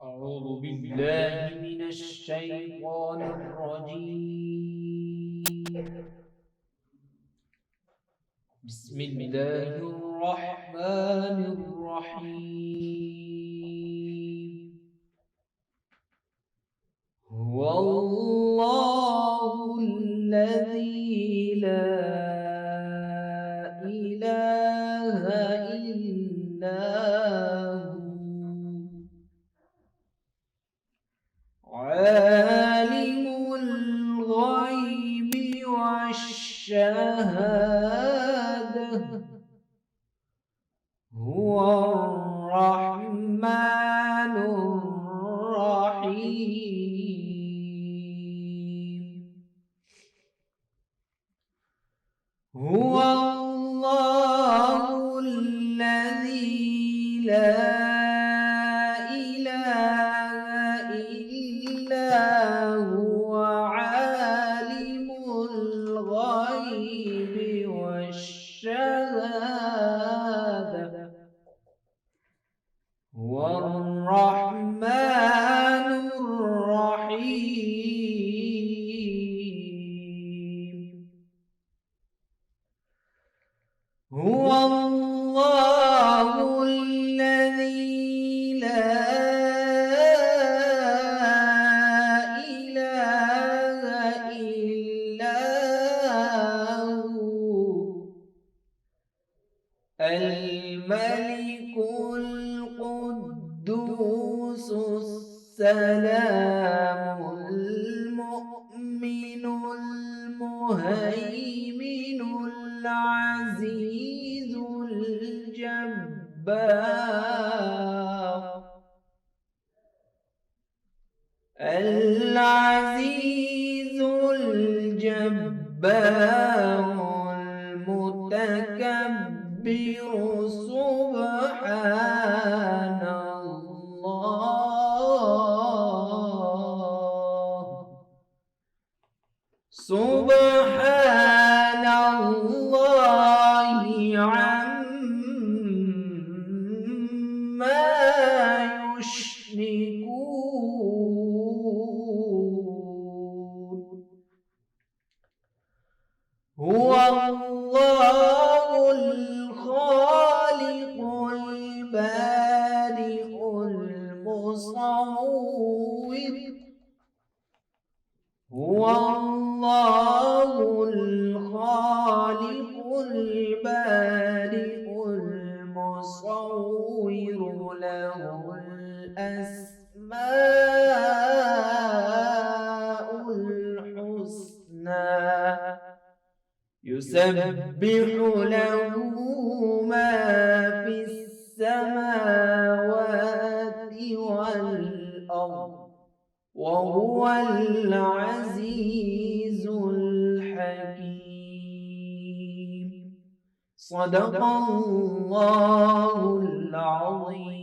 أعوذ بالله من الشيطان الرجيم. بسم الله الرحمن الرحيم. هو الله الذي لا إله إلا عالم الغيب والشهادة هو الرحمن الرحيم. هو الله الذي لا هو الرحمن الرحيم. هو الله الذي لا إله إلا هو الملك القدوس السلام المؤمن المهيمن العزيز الجبار العزيز الجبار المتكبر سبحان الله سبحان الله عما يشركون. هو الله الخالق البارئ المصور. هو الله الخالق البارئ المصور له الأسماء الحسنى يسبح له ما في السماوات والأرض وهو العزيز الحكيم. صدق الله العظيم.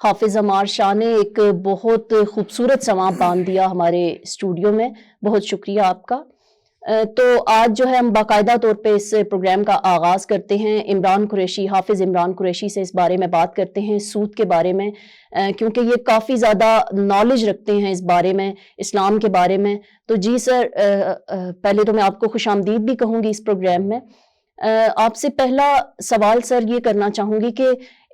حافظ عمار شاہ نے ایک بہت خوبصورت سماں باندھ دیا ہمارے اسٹوڈیو میں، بہت شکریہ آپ کا۔ تو آج جو ہے ہم باقاعدہ طور پہ اس پروگرام کا آغاز کرتے ہیں عمران قریشی، حافظ عمران قریشی سے اس بارے میں بات کرتے ہیں، سود کے بارے میں، کیونکہ یہ کافی زیادہ نالج رکھتے ہیں اس بارے میں، اسلام کے بارے میں۔ تو جی سر، پہلے تو میں آپ کو خوش آمدید بھی کہوں گی اس پروگرام میں۔ آپ سے پہلا سوال سر یہ کرنا چاہوں گی کہ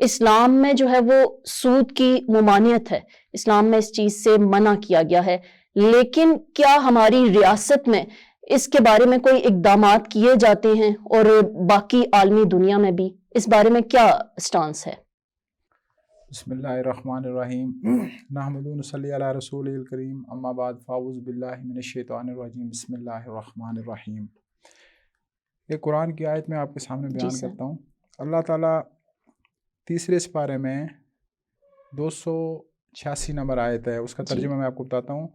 اسلام میں جو ہے وہ سود کی ممانعت ہے، اسلام میں اس چیز سے منع کیا گیا ہے، لیکن کیا ہماری ریاست میں اس کے بارے میں کوئی اقدامات کیے جاتے ہیں اور باقی عالمی دنیا میں بھی اس بارے میں کیا سٹانس ہے؟ بسم اللہ الرحمن الرحیم، نحمد و نصلی علی رسول الکریم، اما بعد فاعوذ باللہ من الشیطان الرجیم، بسم اللہ الرحمن الرحیم۔ یہ قرآن کی آیت میں آپ کے سامنے بیان کرتا ہوں۔ اللہ تعالیٰ تیسرے سپارے میں 286 نمبر آیت ہے، اس کا ترجمہ میں آپ کو بتاتا ہوں۔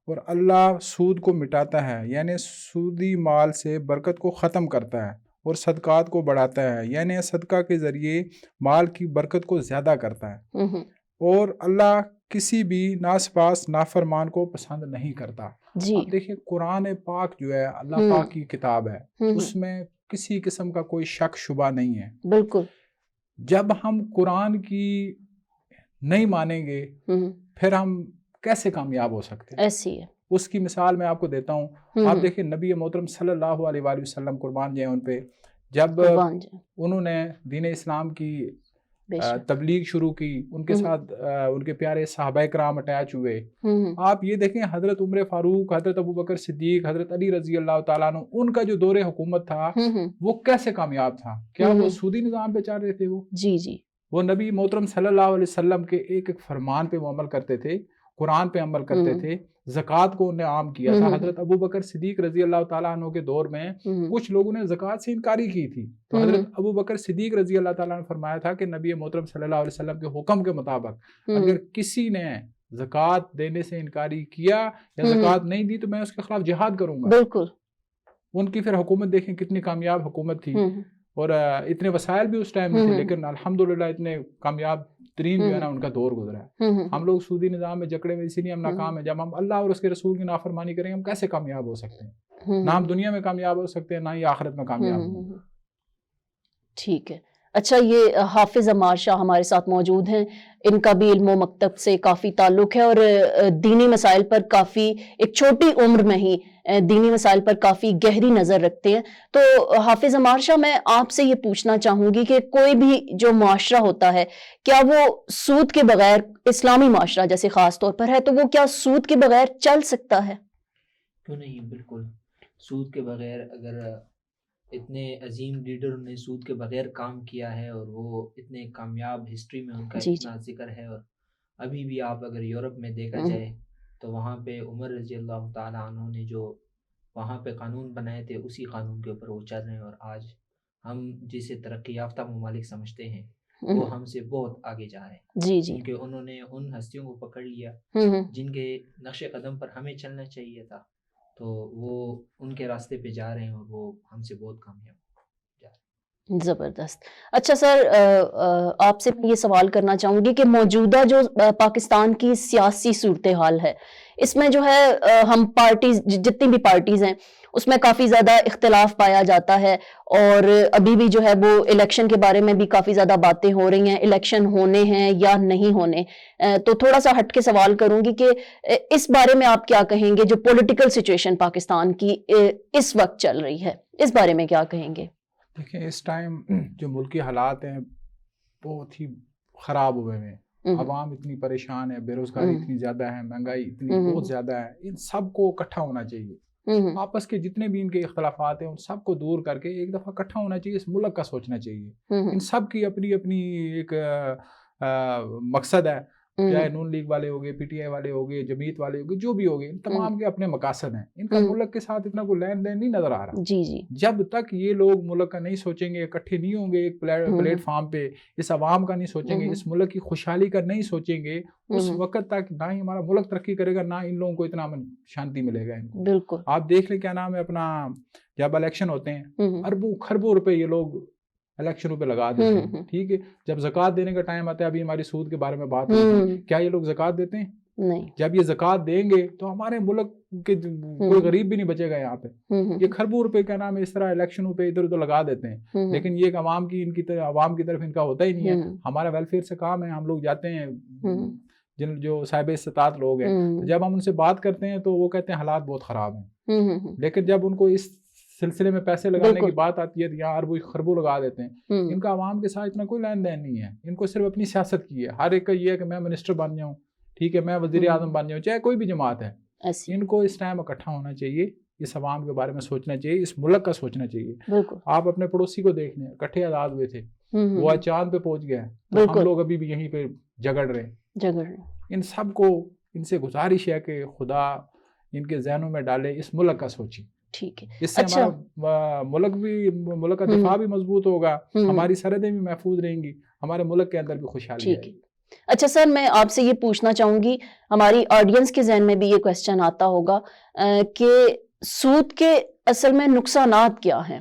اور اللہ سود کو مٹاتا ہے، یعنی سودی مال سے برکت کو ختم کرتا ہے، اور صدقات کو بڑھاتا ہے، یعنی صدقہ کے ذریعے مال کی برکت کو زیادہ کرتا ہے۔ اور اللہ کسی بھی ناسپاس نافرمان کو پسند نہیں کرتا۔ آپ دیکھیں قرآن پاک جو ہے اللہ پاک کی کتاب ہے، اس میں کسی قسم کا کوئی شک شبہ نہیں ہے۔ بالکل۔ جب ہم قرآن کی نہیں مانیں گے پھر ہم کیسے کامیاب ہو سکتے ہیں؟ ایسی ہے۔ اس کی مثال میں آپ کو دیتا ہوں۔ آپ دیکھیں نبی محترم صلی اللہ علیہ وآلہ وسلم، قربان جائیں ان پہ، جب انہوں نے دین اسلام کی تبلیغ شروع کی، ان کے ساتھ ان کے پیارے صحابہ کرام اٹیچ ہوئے۔ آپ یہ دیکھیں حضرت عمر فاروق، حضرت ابو بکر صدیق، حضرت علی رضی اللہ تعالیٰ عنہ، ان کا جو دور حکومت تھا وہ کیسے کامیاب تھا؟ کیا وہ سودی نظام پہ چل رہے تھے؟ وہ نبی محترم صلی اللہ علیہ وسلم کے ایک ایک فرمان پہ وہ عمل کرتے تھے، قرآن پہ عمل کرتے تھے، زکوٰۃ کو انہیں عام کیا تھا۔ حضرت ابو بکر صدیق رضی اللہ تعالیٰ عنہ کے دور میں کچھ لوگوں نے زکوٰۃ سے انکاری کی تھی، تو حضرت ابو بکر صدیق رضی اللہ تعالیٰ نے فرمایا تھا کہ نبی محترم صلی اللہ علیہ وسلم کے حکم کے مطابق اگر کسی نے زکوٰۃ دینے سے انکاری کیا یا زکوٰۃ نہیں دی تو میں اس کے خلاف جہاد کروں گا۔ بالکل۔ ان کی پھر حکومت دیکھیں کتنی کامیاب حکومت تھی، اور اتنے وسائل بھی اس ٹائم میں تھے، لیکن الحمدللہ اتنے کامیاب ترین جو ہے نا ان کا دور گزرا ہے۔ ہم لوگ سودی نظام میں جکڑے ہوئے، اسی لیے ہم ناکام ہیں۔ جب ہم اللہ اور اس کے رسول کی نافرمانی کریں گے ہم کیسے کامیاب ہو سکتے ہیں؟ نہ ہم دنیا میں کامیاب ہو سکتے ہیں، نہ ہی آخرت میں کامیاب ہوں گے۔ ٹھیک ہے۔ اچھا، یہ حافظ عمار شاہ ہمارے ساتھ موجود ہیں، ان کا بھی علم و مکتب سے کافی تعلق ہے اور دینی مسائل پر کافی ایک چھوٹی عمر میں ہی دینی مسائل پر کافی گہری نظر رکھتے ہیں۔ تو حافظ عمار شاہ، میں آپ سے یہ پوچھنا چاہوں گی کہ کوئی بھی جو معاشرہ ہوتا ہے کیا وہ سود کے بغیر، اسلامی معاشرہ جیسے خاص طور پر ہے، تو وہ کیا سود کے بغیر چل سکتا ہے؟ کیوں نہیں، بالکل۔ سود کے بغیر، اگر اتنے عظیم لیڈر نے سود کے بغیر کام کیا ہے اور وہ اتنے کامیاب، ہسٹری میں ان کا اتنا ذکر ہے، اور ابھی بھی آپ اگر یورپ میں دیکھا جائے تو وہاں پہ عمر رضی اللہ تعالیٰ عنہ نے جو وہاں پہ قانون بنائے تھے اسی قانون کے اوپر وہ چل رہے ہیں، اور آج ہم جسے ترقی یافتہ ممالک سمجھتے ہیں وہ ہم سے بہت آگے جا رہے ہیں، کیونکہ انہوں نے ان ہستیوں کو پکڑ لیا جن کے نقش قدم پر ہمیں چلنا چاہیے تھا، تو وہ ان کے راستے پہ جا رہے ہیں اور وہ ہم سے بہت کامیاب جا رہے ہیں۔ زبردست۔ اچھا سر، آپ سے یہ سوال کرنا چاہوں گی کہ موجودہ جو پاکستان کی سیاسی صورتحال ہے، اس میں جو ہے ہم پارٹیز، جتنی بھی پارٹیز ہیں اس میں کافی زیادہ اختلاف پایا جاتا ہے، اور ابھی بھی جو ہے وہ الیکشن کے بارے میں بھی کافی زیادہ باتیں ہو رہی ہیں، الیکشن ہونے ہیں یا نہیں ہونے۔ تو تھوڑا سا ہٹ کے سوال کروں گی کہ اس بارے میں آپ کیا کہیں گے، جو پولیٹیکل سچویشن پاکستان کی اس وقت چل رہی ہے، اس بارے میں کیا کہیں گے؟ دیکھیں اس ٹائم جو ملکی حالات ہیں بہت ہی خراب ہوئے ہیں، عوام اتنی پریشان ہے، بے روزگاری اتنی زیادہ ہے، مہنگائی اتنی بہت زیادہ ہے۔ ان سب کو اکٹھا ہونا چاہیے، آپس کے جتنے بھی ان کے اختلافات ہیں ان سب کو دور کر کے ایک دفعہ اکٹھا ہونا چاہیے، اس ملک کا سوچنا چاہیے۔ ان سب کی اپنی اپنی ایک مقصد ہے، چاہے نون لیگ والے ہوگے، پی ٹی آئی والے ہوگے، جمعیت والے ہوگے، جو بھی ہوگے، ان تمام کے اپنے مقاصد ہیں۔ ان کا ملک کے ساتھ اتنا کوئی لین دین نہیں نظر آ رہا۔ جب تک یہ لوگ ملک کا نہیں سوچیں گے، اکٹھے نہیں ہوں گے ایک پلیٹ فارم پہ، اس عوام کا نہیں سوچیں گے، اس ملک کی خوشحالی کا نہیں سوچیں گے، اس وقت تک نہ ہی ہمارا ملک ترقی کرے گا، نہ ان لوگوں کو اتنا امن شانتی ملے گا۔ ان کو بالکل آپ دیکھ لیں، کیا نام ہے اپنا، جب الیکشن ہوتے ہیں اربوں خربوں روپے یہ لوگ الیکشنوں پہ لگا دیتے ہیں, ٹھیک ہے. جب زکوٰۃ دینے کا ٹائم آتا ہے, ابھی ہماری سود کے بارے میں بات ہوئی, کیا یہ لوگ زکوٰۃ دیتے ہیں؟ نہیں. جب یہ زکوٰۃ دیں گے تو ہمارے ملک کے کوئی غریب بھی نہیں بچے گا یہاں پہ. یہ کھربوں روپے کیا نام ہے اس طرح الیکشنوں پہ ادھر ادھر لگا دیتے ہیں, لیکن یہ عوام کی عوام کی طرف ان کا ہوتا ہی نہیں ہے. ہمارا ویلفیئر سے کام ہے, ہم لوگ جاتے ہیں جو صاحب استطاعت لوگ ہیں, جب ہم ان سے بات کرتے ہیں تو وہ کہتے ہیں حالات بہت خراب ہیں, لیکن جب ان کو اس سلسلے میں پیسے لگانے کی بات آتی ہے تو یہاں اربوں خربوں لگا دیتے ہیں. ان کا عوام کے ساتھ اتنا کوئی لین دین نہیں ہے, ان کو صرف اپنی سیاست کی ہے. ہر ایک کا یہ ہے کہ میں منسٹر بن جاؤں, ٹھیک ہے, میں وزیر اعظم بن جاؤں, چاہے کوئی بھی جماعت ہے. ان کو اس ٹائم اکٹھا ہونا چاہیے, اس عوام کے بارے میں سوچنا چاہیے, اس ملک کا سوچنا چاہیے. آپ اپنے پڑوسی کو دیکھ لیں, اکٹھے آزاد ہوئے تھے, وہ آج چاند پہ پہنچ گیا ہے, ہم لوگ ابھی بھی یہیں پہ جگڑ رہے ہیں. ان سب کو ان سے گزارش ہے کہ خدا ان کے ذہنوں میں ڈالے, اس ملک کا سوچیں. ٹھیک ہے, اس سے ہمارا ملک کا دفاع بھی مضبوط ہوگا, ہماری سرحدیں بھی محفوظ رہیں گی, ہمارے ملک کے اندر بھی خوشحالی ہے. اچھا سر, میں آپ سے یہ پوچھنا چاہوں گی, ہماری آڈینس کے ذہن میں بھی یہ کویسچن آتا ہوگا کہ سود کے اصل میں نقصانات کیا ہیں؟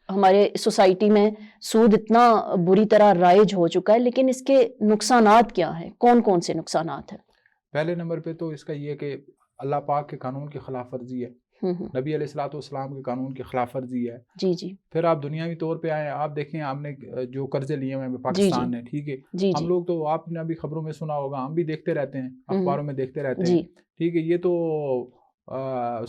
ہمارے سوسائٹی میں سود اتنا بری طرح رائج ہو چکا ہے, لیکن اس کے نقصانات کیا ہیں, کون کون سے نقصانات ہیں؟ پہلے نمبر پہ تو اس کا یہ کہ اللہ پاک کے قانون کی خلاف ورزی ہے, نبی علیہ الصلوۃ والسلام کے قانون کی خلاف ورزی ہے. جی جی. پھر آپ دنیاوی طور پہ آئے, آپ دیکھیں ہم نے جو قرضے لیے ہیں پاکستان نے, ٹھیک ہے, ہم لوگ تو آپ نے ابھی خبروں میں سنا ہوگا, ہم بھی دیکھتے رہتے ہیں, اخباروں میں دیکھتے رہتے ہیں, ٹھیک ہے. یہ تو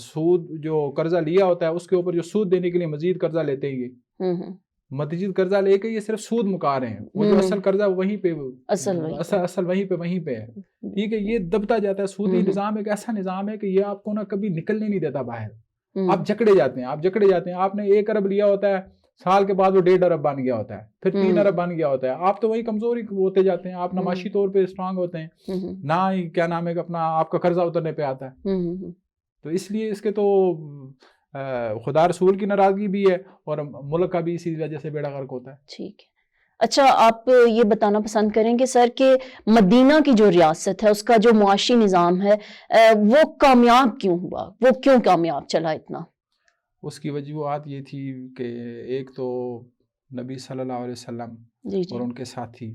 سود جو قرضہ لیا ہوتا ہے اس کے اوپر جو سود دینے کے لیے مزید قرضہ لیتے ہیں, یہ مزید قرضہ لے کے یہ صرف سود مکا رہے ہیں, وہ جو اصل قرضہ وہیں پہ اصل وہیں پہ ہے, ٹھیک ہے. یہ دبتا جاتا ہے. سودی نظام ایک ایسا نظام ہے کہ یہ آپ کو نا کبھی نکلنے نہیں دیتا باہر, آپ جکڑے جاتے ہیں. آپ نے 1 ارب لیا ہوتا ہے, سال کے بعد وہ 1.5 ارب بن گیا ہوتا ہے, پھر 3 ارب بن گیا ہوتا ہے. آپ تو وہی کمزوری ہوتے جاتے ہیں, آپ نمائشی طور پہ اسٹرانگ ہوتے ہیں, نہ ہی کیا نام ہے اپنا آپ کا قرضہ اترنے پہ آتا ہے. تو اس لیے اس کے تو خدا رسول کی ناراضگی بھی ہے اور ملک کا بھی اسی وجہ سے بیڑا غرق ہوتا ہے. ٹھیک ہے. اچھا, آپ یہ بتانا پسند کریں گے سر کہ مدینہ کی جو ریاست ہے اس کا جو معاشی نظام ہے وہ کامیاب کیوں ہوا, وہ کیوں کامیاب چلا اتنا؟ اس کی وجوہات یہ تھی کہ ایک تو نبی صلی اللہ علیہ وسلم اور ان کے ساتھی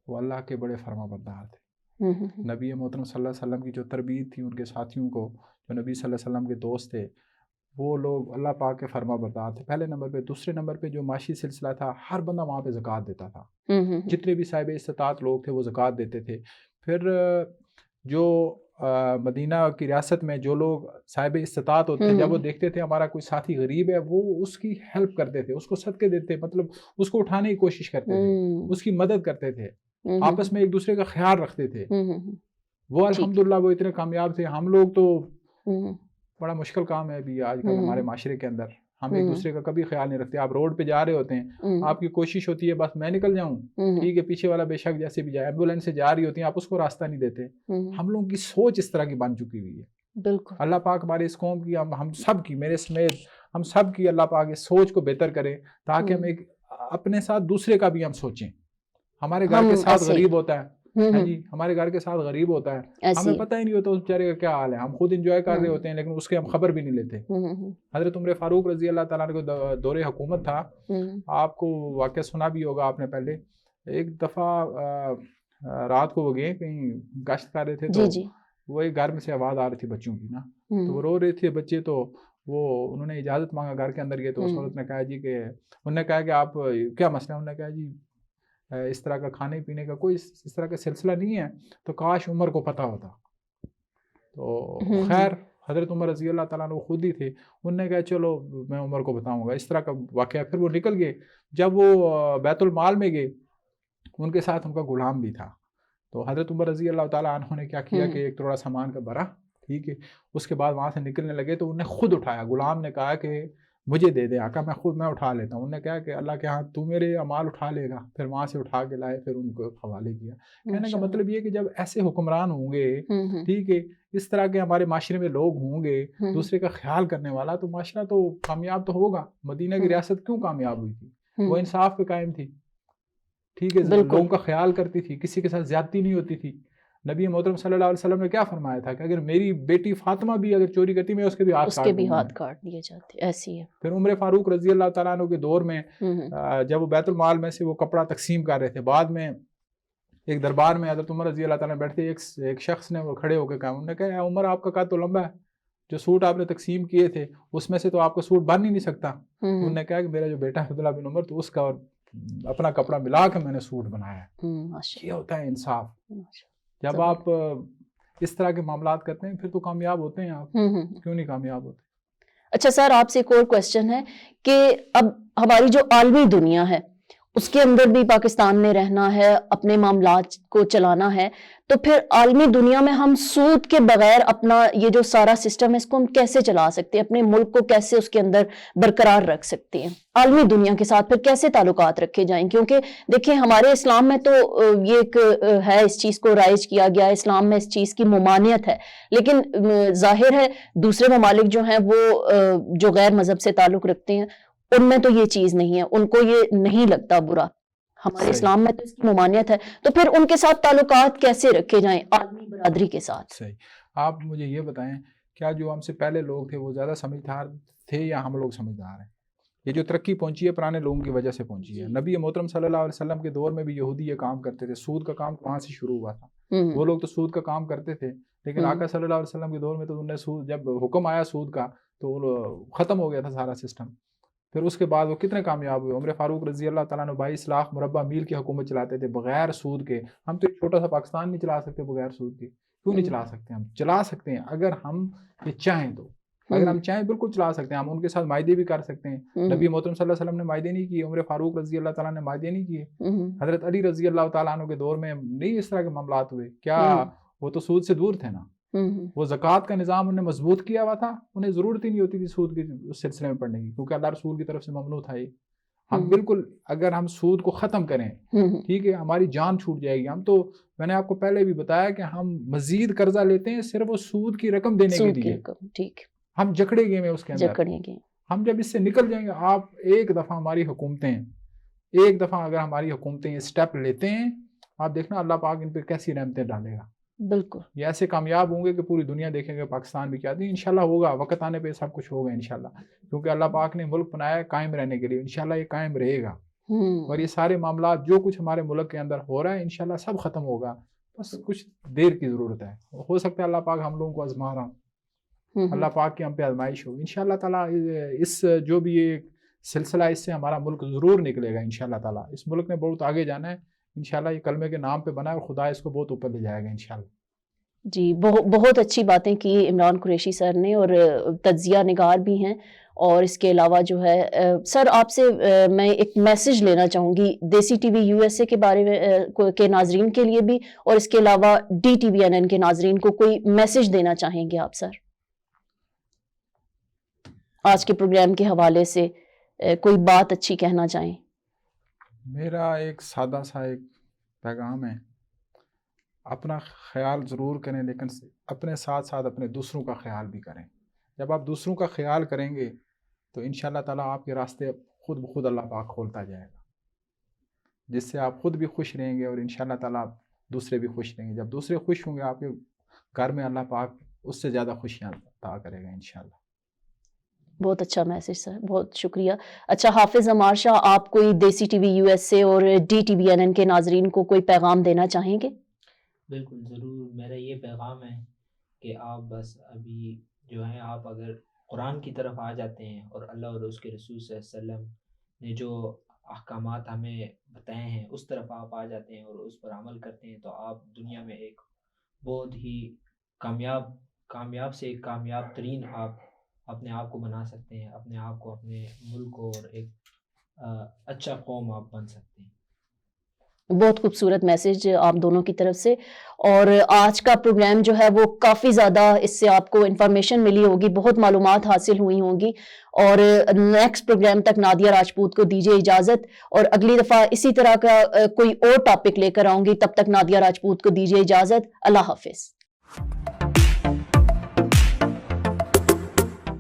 وہ اللہ کے بڑے فرما بردار تھے. نبی محترم صلی اللہ علیہ وسلم کی جو تربیت تھی, ان کے ساتھیوں کو جو نبی صلی اللہ علیہ وسلم کے دوست تھے, وہ لوگ اللہ پاک کے فرما بردار تھے, پہلے نمبر پہ. دوسرے نمبر پہ جو معاشی سلسلہ تھا, ہر بندہ وہاں پہ زکوٰۃ دیتا تھا, جتنے بھی صاحب استطاعت لوگ تھے وہ زکوٰۃ دیتے تھے. پھر جو مدینہ کی ریاست میں جو لوگ صاحب استطاعت ہوتے تھے, جب وہ دیکھتے تھے ہمارا کوئی ساتھی غریب ہے, وہ اس کی ہیلپ کرتے تھے, اس کو صدقے دیتے, مطلب اس کو اٹھانے کی کوشش کرتے تھے, اس کی مدد کرتے تھے, آپس میں ایک دوسرے کا خیال رکھتے تھے. وہ الحمدللہ وہ اتنے کامیاب تھے. ہم لوگ تو بڑا مشکل کام ہے ابھی آج کل ہمارے معاشرے کے اندر, ہم ایک دوسرے کا کبھی خیال نہیں رکھتے. آپ روڈ پہ جا رہے ہوتے ہیں, آپ کی کوشش ہوتی ہے بس میں نکل جاؤں, ٹھیک ہے, پیچھے والا بے شک جیسے بھی جائے, ایمبولینس سے جا رہی ہوتی ہیں, آپ اس کو راستہ نہیں دیتے. ہم لوگوں کی سوچ اس طرح کی بن چکی ہوئی ہے. بالکل اللہ پاک ہمارے اس قوم کی, ہم سب کی, میرے سمیت ہم سب کی, اللہ پاک اس سوچ کو بہتر کرے تاکہ ہم ایک اپنے ساتھ دوسرے کا بھی ہم سوچیں. ہمارے گھر کے ساتھ غریب ہوتا ہے, جی ہمارے گھر کے ساتھ غریب ہوتا ہے, ہمیں پتہ ہی نہیں ہوتا اس بیچارے کا کیا حال ہے, ہم خود انجوائے کر رہے ہوتے ہیں لیکن اس کے ہم خبر بھی نہیں لیتے. حضرت عمر فاروق رضی اللہ تعالیٰ عنہ کو دور حکومت تھا, آپ کو واقعہ سنا بھی ہوگا آپ نے پہلے. ایک دفعہ رات کو وہ گئے کہیں گشت کر رہے تھے, تو وہ ایک گھر میں سے آواز آ رہی تھی بچوں کی نا, تو وہ رو رہے تھے بچے, تو وہ انہوں نے اجازت مانگا گھر کے اندر گئے, تو اس وقت نے کہا جی کہ انہوں نے کہا کہ آپ کیا مسئلہ ہے, انہوں نے کہا جی اس طرح کا کھانے پینے کا کوئی اس طرح کا سلسلہ نہیں ہے, تو کاش عمر کو پتہ ہوتا. تو خیر حضرت عمر رضی اللہ تعالیٰ عنہ خود ہی تھے, انہوں نے کہا چلو میں عمر کو بتاؤں گا, اس طرح کا واقعہ. پھر وہ نکل گئے. جب وہ بیت المال میں گئے, ان کے ساتھ ان کا غلام بھی تھا, تو حضرت عمر رضی اللہ تعالیٰ عنہ نے کیا کیا کہ ایک تھوڑا سامان کا بھرا, ٹھیک ہے, اس کے بعد وہاں سے نکلنے لگے تو انہوں نے خود اٹھایا. غلام نے کہا کہ مجھے دے دے آقا, میں اٹھا لیتا ہوں. انہوں نے کہا کہ اللہ کے ہاں تو میرے امال اٹھا لے گا. پھر وہاں سے اٹھا کے لائے, پھر ان کو حوالے کیا. کہنے کا مطلب یہ کہ جب ایسے حکمران ہوں گے, ٹھیک ہے, اس طرح کے ہمارے معاشرے میں لوگ ہوں گے دوسرے کا خیال کرنے والا, تو معاشرہ تو کامیاب تو ہوگا. مدینہ کی ریاست کیوں کامیاب ہوئی تھی؟ وہ انصاف پہ قائم تھی, ٹھیک ہے, لوگوں کا خیال کرتی تھی, کسی کے ساتھ زیادتی نہیں ہوتی تھی, نبی محترم صلی اللہ علیہ وسلم نے کیا فرمایا تھا کہ اگر میری بیٹی فاطمہ بھی اگر چوری کرتی میں اس کے بھی ہاتھ کاٹ دیے جاتے. ایسی ہے. پھر عمر فاروق رضی اللہ تعالیٰ عنہ کے دور میں جب وہ بیت المال میں سے وہ کپڑا تقسیم کر رہے تھے, بعد میں ایک دربار میں حضرت عمر رضی اللہ تعالیٰ بیٹھتے, ایک شخص نے وہ کھڑے ہو کے کہا, انہوں نے کہا اے عمر آپ کا قد تو لمبا ہے, جو سوٹ آپ نے تقسیم کیے تھے اس میں سے تو آپ کا سوٹ بن ہی نہیں سکتا. انہوں نے کہا کہ میرا جو بیٹا ہے عبداللہ بن عمر تو اس کا اور اپنا کپڑا ملا کے میں نے سوٹ بنایا ہے. یہ ہوتا ہے انصاف. جب آپ اس طرح کے معاملات کرتے ہیں پھر تو کامیاب ہوتے ہیں آپ, کیوں نہیں کامیاب ہوتے. اچھا سر, آپ سے ایک اور کوشچن ہے کہ اب ہماری جو عالمی دنیا ہے اس کے اندر بھی پاکستان نے رہنا ہے, اپنے معاملات کو چلانا ہے, تو پھر عالمی دنیا میں ہم سود کے بغیر اپنا یہ جو سارا سسٹم ہے اس کو ہم کیسے چلا سکتے ہیں, اپنے ملک کو کیسے اس کے اندر برقرار رکھ سکتے ہیں, عالمی دنیا کے ساتھ پھر کیسے تعلقات رکھے جائیں. کیونکہ دیکھیں ہمارے اسلام میں تو یہ ایک ہے, اس چیز کو رائج کیا گیا ہے, اسلام میں اس چیز کی ممانعت ہے, لیکن ظاہر ہے دوسرے ممالک جو ہیں وہ جو غیر مذہب سے تعلق رکھتے ہیں ان میں تو یہ چیز نہیں ہے, ان کو یہ نہیں لگتا برا. ہمارے اسلام میں تو اس کی ممانعت ہے, تو پھر ان کے ساتھ تعلقات کیسے رکھے جائیں عالمی برادری کے ساتھ. صحیح. آپ مجھے یہ بتائیں, کیا جو ہم سے پہلے لوگ تھے وہ زیادہ سمجھدار تھے یا ہم لوگ سمجھدار ہیں؟ یہ جو ترقی پہنچی ہے پرانے لوگوں کی وجہ سے پہنچی ہے. نبی محترم صلی اللہ علیہ وسلم کے دور میں بھی یہودی یہ کام کرتے تھے, سود کا کام وہاں سے شروع ہوا تھا. وہ لوگ تو سود کا کام کرتے تھے, لیکن آقا صلی اللہ علیہ وسلم کے دور میں تو انہیں سود, جب حکم آیا سود کا تو ختم ہو گیا تھا سارا سسٹم. پھر اس کے بعد وہ کتنے کامیاب ہوئے. عمر فاروق رضی اللہ تعالیٰ نے 22 لاکھ مربع میل کی حکومت چلاتے تھے بغیر سود کے. ہم تو ایک چھوٹا سا پاکستان نہیں چلا سکتے بغیر سود کے. کیوں نہیں چلا سکتے؟ ہم چلا سکتے ہیں اگر ہم یہ چاہیں تو. اگر ہم چاہیں بالکل چلا سکتے ہیں. ہم ان کے ساتھ معاہدے بھی کر سکتے ہیں. نبی محترم صلی اللہ علیہ وسلم نے معاہدے نہیں کیے, عمر فاروق رضی اللہ تعالیٰ نے معاہدے نہیں کیے, حضرت علی رضی اللہ تعالیٰ عنہ کے دور میں نہیں اس طرح کے معاملات ہوئے. کیا وہ تو سود سے دور تھے نا, وہ زکوٰۃ کا نظام انہوں نے مضبوط کیا ہوا تھا, انہیں ضرورت ہی نہیں ہوتی تھی سود کے اس سلسلے میں پڑھنے کی, کیونکہ اللہ رسول کی طرف سے ممنوع تھا یہ. ہم بالکل اگر ہم سود کو ختم کریں ٹھیک ہے, ہماری جان چھوٹ جائے گی. ہم تو میں نے آپ کو پہلے بھی بتایا کہ ہم مزید قرضہ لیتے ہیں صرف وہ سود کی رقم دینے کے لیے. ٹھیک, ہم جکڑے گئے ہیں اس کے اندر. ہم جب اس سے نکل جائیں گے, آپ ایک دفعہ ہماری حکومتیں اگر ہماری حکومتیں یہ سٹیپ لیتے ہیں, آپ دیکھنا اللہ پاک ان پہ کیسی رحمتیں ڈالے گا. بالکل یہ ایسے کامیاب ہوں گے کہ پوری دنیا دیکھیں گے پاکستان بھی کیا دی. انشاءاللہ ہوگا, وقت آنے پہ سب کچھ ہوگا انشاءاللہ, کیونکہ اللہ پاک نے ملک بنایا ہے قائم رہنے کے لیے. انشاءاللہ یہ قائم رہے گا, اور یہ سارے معاملات جو کچھ ہمارے ملک کے اندر ہو رہا ہے انشاءاللہ سب ختم ہوگا. بس کچھ دیر کی ضرورت ہے. ہو سکتا ہے اللہ پاک ہم لوگوں کو آزما رہا ہوں, اللہ پاک کی ہم پہ آزمائش ہوگی انشاءاللہ تعالیٰ. اس جو بھی یہ سلسلہ اس سے ہمارا ملک ضرور نکلے گا انشاءاللہ تعالیٰ. اس ملک نے بہت آگے جانا ہے انشاءاللہ. یہ کلمے کے نام پہ بنا ہے اور خدا اس کو بہت اوپر لے جائے گا انشاءاللہ. جی, بہت اچھی باتیں کی عمران قریشی سر نے, اور تجزیہ نگار بھی ہیں. اور اس کے علاوہ جو ہے سر آپ سے میں ایک میسج لینا چاہوں گی دیسی ٹی وی یو ایس اے کے بارے میں کے ناظرین کے لیے بھی, اور اس کے علاوہ D T V N N کے ناظرین کو کوئی میسج دینا چاہیں گے آپ سر آج کے پروگرام کے حوالے سے, کوئی بات اچھی کہنا چاہیں؟ میرا ایک سادہ سا ایک پیغام ہے, اپنا خیال ضرور کریں لیکن اپنے ساتھ ساتھ اپنے دوسروں کا خیال بھی کریں. جب آپ دوسروں کا خیال کریں گے تو انشاءاللہ تعالیٰ آپ کے راستے خود بخود اللہ پاک کھولتا جائے گا, جس سے آپ خود بھی خوش رہیں گے اور انشاءاللہ تعالیٰ آپ دوسرے بھی خوش رہیں گے. جب دوسرے خوش ہوں گے آپ کے گھر میں اللہ پاک اس سے زیادہ خوشیاں عطا کرے گا انشاءاللہ. بہت اچھا میسج سر, بہت شکریہ. اچھا حافظ عمار شاہ, آپ کوئی دیسی T V U S A اور D T V N N کے ناظرین کو کوئی پیغام دینا چاہیں گے؟ بالکل ضرور. میرا یہ پیغام ہے کہ آپ بس ابھی جو ہے آپ اگر قرآن کی طرف آ جاتے ہیں اور اللہ اور اس کے رسول صلی اللہ علیہ وسلم نے جو احکامات ہمیں بتائے ہیں اس طرف آپ آ جاتے ہیں اور اس پر عمل کرتے ہیں تو آپ دنیا میں ایک بہت ہی کامیاب سے ایک کامیاب ترین آپ اپنے آپ کو بنا سکتے ہیں, اپنے آپ کو, اپنے ملک کو, اور ایک اچھا قوم آپ بن سکتے ہیں. بہت خوبصورت میسج آپ دونوں کی طرف سے. اور آج کا پروگرام جو ہے وہ کافی زیادہ اس سے آپ کو انفارمیشن ملی ہوگی, بہت معلومات حاصل ہوئی ہوں گی. اور نیکسٹ پروگرام تک نادیہ راجپوت کو دیجیے اجازت, اور اگلی دفعہ اسی طرح کا کوئی اور ٹاپک لے کر آؤں گی. تب تک نادیہ راجپوت کو دیجیے اجازت. اللہ حافظ.